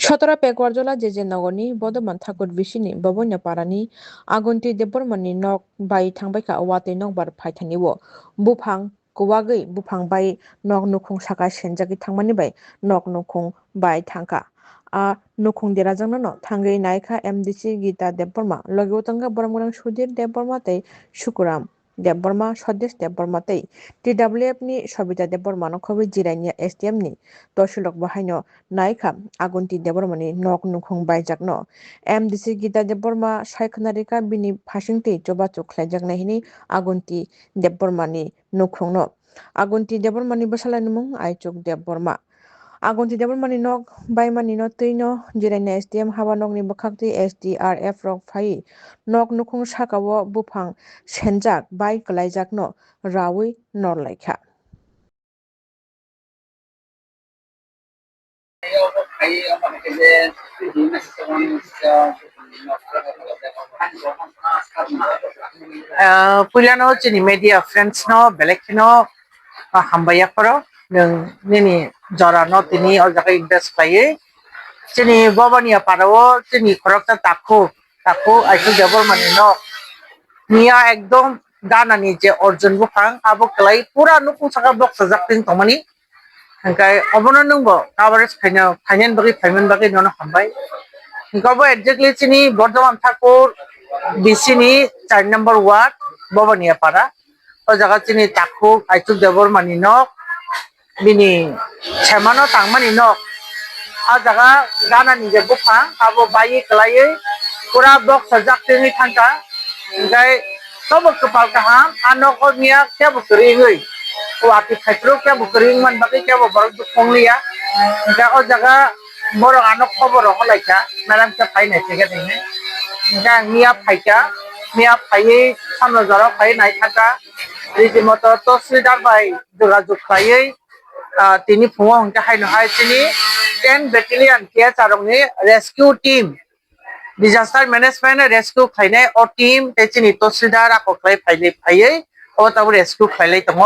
সতরা পেকওয়ারজলা যে নগরনি বর্ধমান ঠাকুর বিশিনি ববন্য পারানি আগুন্তি দেববর্মানি নক বাই থাংবাইকা ওয়াতে নকবার ফাইথানিও বুফাং কুয়াগৈ বুফাং বাই নক নুখুং সাকা সেনজাগি থাংমানি বাই নক নুখুং বাই থাংকা নুখুং দেরাজংনো থাঙ্গै নাইখা এমডিসি গীতা দেববর্মা লগে উতঙ্গা বরমগরাং সুধীর দেববর্মা তৈ সুকুরাম দেববর্মা স্বদেশ দেববর্মা তৈ টিডাব্লিউএফ ni সবিতা দেববর্মা নখবি জিরাইনিয়া এসটিএম ni তসুলক বাহাইনো নাইখা আগুন্তি দেববর্মানি নক নুখুং বাইজাকনো এমডিসি গীতা দেববর্মা সাইখনারিকা বিনি ফাসিংতৈ চবাচু খ্লাইজাকনাই হিনি আগুন্তি দেববর্মানি নুখুংনো আগুন্তি দেববর্মানি বসালাই নুমুং আইচুক দেববর্মা আগুন্তি দেববর্মানি নক বাইমানি no tৈনো জিরাইনা এসডিএম হাবা নকনি বখাকতৈ এসডিআরএফ রক ফাই নক নুখুং সাকাও বুফাং সেনজাক বাই কলাইজাকনো রাউই নরলাইখা Puilano chini media friends no Belaikhe no hambaya koro nini jora no tini o jaga invest paye chini bobani parao chini korokta taku aisu debormani no niya ekdom danani je orjun bufang abo kalai pura nukung saka blok sajak ting tomani hangkai obono nungbo coverage finance bagi payment bagi nono hambai Gabo exactly chini Bordhaman Thakur BC-ni 4 number ward Bobania Para o jaga chini Taku Aichuk Debormani nok bini Chemano Tangmani nok a jaga gana ni je buphan abo bayi kalai pura blok sajak tini thangka ngai tobo kwpal kaham anok mia kya bukring o ati khaitro kya bukring man bagi kya borok dukonglia ngai o jaga borok anok khobor holaika madam ka phai nai thege thenge ngai mia phai samno jaro phai nai thaka rীতিমতো তহসিলদার বাই যোগাযোগ খাইयै তিনি ফুঙো হংকে হাইনো হাই তিনি 10 ব্যাটালিয়ন কে চারংনি rescue team disaster management rescue খাইনাই ও টিম তেচিনি তহসিলদার আকো খাই ফাইলে ফাইयै ও তাবো রেস্কিউ খাইলাই দङ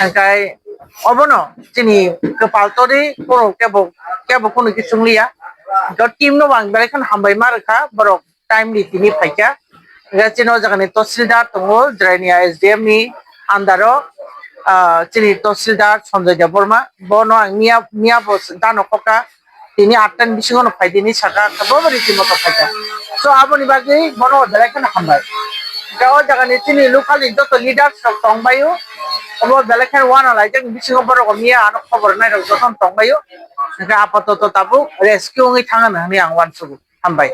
হংকাই অবনো তিনি কপালতরি কোন কেবো কোনো কিছুংলিয়া তো টিম নো বাং বেলাইখান হামবাই মারখা বরক টাইমলি তিনি ফাইকা Gachino jagani তহসিলদার দङ জরাইনিয়া SDM ni andaro chini tehsildar Sanjay Debbarma bono ang mia bos dano koka tini 8 bisingo no faidini saka kabo rীতিমতো faika so aboni bagi bono Belaikhe hambai gao jagani chini locally joto leader sok tongbayo obo Belaikhe wana laijak bisingo borok mia ano khobor nai rok joton tongbayo ga apatot tabu rescue ngi thangana ni ang wansugu hambai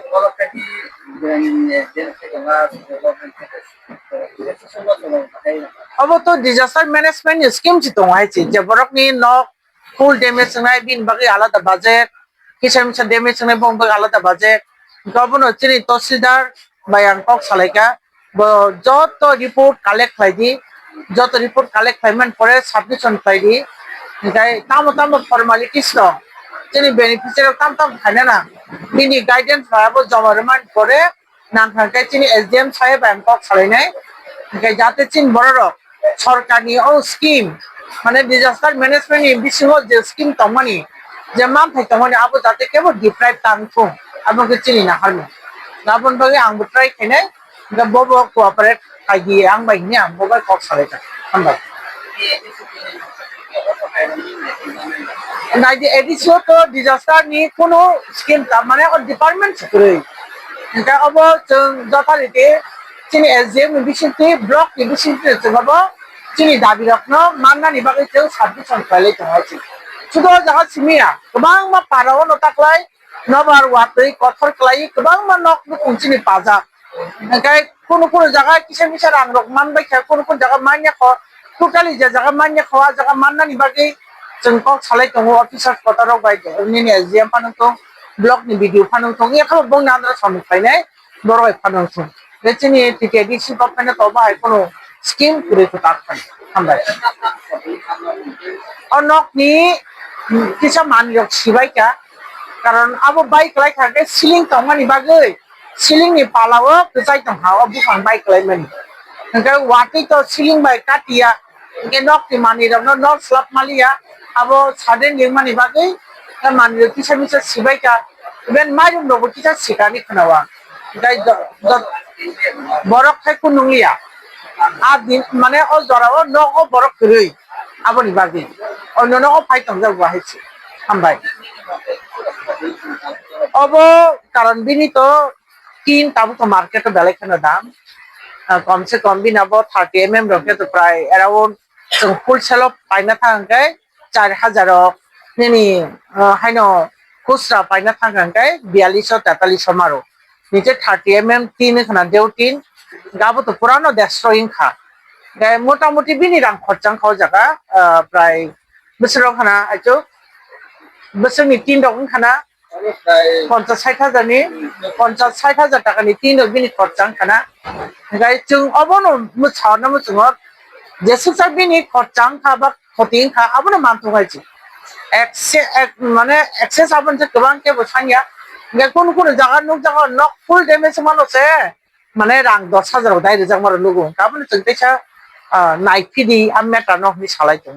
Abo to disaster management scheme chi tong hai chi je borok ni nok full damage ngai bin bagi alada budget kisam damage ngai bong bagi alada budget gobono chini তহসিলদার bayang kok salaika bo joto report collect khaidi joto report collect payment pore submission khaidi ngai tamo formalities no chini beneficiary tam khaina na bini guidance rabo jamareman pore nang thangkai chini SDM sahe Bangkok salainai ngai jate chin borok সরকারি ও scheme মানে disaster management বিশিঙ্গ যে scheme তমানি যে মান থাই তমানি আবো যাতে কেবল deprive তাংফুং আবকে চিনি না হারমু গাবন বাগে আংবো ট্রাই খাইনাই গা ববো কোঅপারেট খাইগি আং বাইনি আং ববাই কক সালাইতা হামবাই নাই দি এডিসিও তো ডিজাস্টার ni কোনো স্কিম তা মানে ও ডিপার্টমেন্ট করে গা অবো जों যথারীতি chini SDM ni bisinti block ni bisinti chengabo chini dabi rakno manna ni bagai cheu submission khalai tonghachi sudo jaga simia kobang ma parao no taklai nobar watei kotor klai kobang ma nok nu chini paja ngai kono jaga kisam rang rok man bai kha kono jaga manya kho totally je jaga manya khawa jaga manna ni bagai जों kok salai tongo officer kotorok bai ni SDM panung tong block ni video panung tong ya khabo bong nadra samu khainai boroi panung tong Recini tiket di sini apa nih toba ekono skim kuri kutakkan, hambai. Onok ni kisah manjok sibai kya, karon abo bike like harga ceiling tongman ni bagai, ceiling ni palawo kesai tong hawa bukan bike like mani. Engkau wati to ceiling bike katia, engkau nok ni mani dong nok slap malia, abo sudden yang mani bagai, Manilo kisa misa sibai ka ben mayum nobo kisa sikani khanawa dai borok khai kunungliya adin mane o jorao no o borok krui aboni bagi onno no o phai tongjak bahaichi hambai obo karon bini to tin tabu to market Belaikhe no dam কম সে কম বিন আবো 30 রকে তো প্রায় around जों Full Sail পাইনা থাকাঙ্কাই 4000 নিনি হাইনো খুচরা পাইনা থাকাঙ্কাই 4200 মারো নিচে 30 তিন খানা দেও তিন গাবো তো পুরানো 150 ইনখা গায় মোটামুটি বিনি রাং খরচাং খাও জায়গা প্রায় বছর খানা আইতো বছরনি 3 রকম খানা 50-60 হাজারনি 50-60 হাজার টাকানি 3 রক বিনি খরচাং খানা गाय जों अबनो मुसावना मुसुङो जेसेसा बिनि खरचां खाबा खतिं खा अबनो मानतो गायछि एक माने एक्सेस आबन से गोबां के बसानिया गाय कोन जागा नुक जागा नक फुल डैमेज मानोसे माने रां 10,000 दाइ रिजां मारो लुगु गाबनो जों तेसा नाइफिदि आमेटा नकनि सालायतो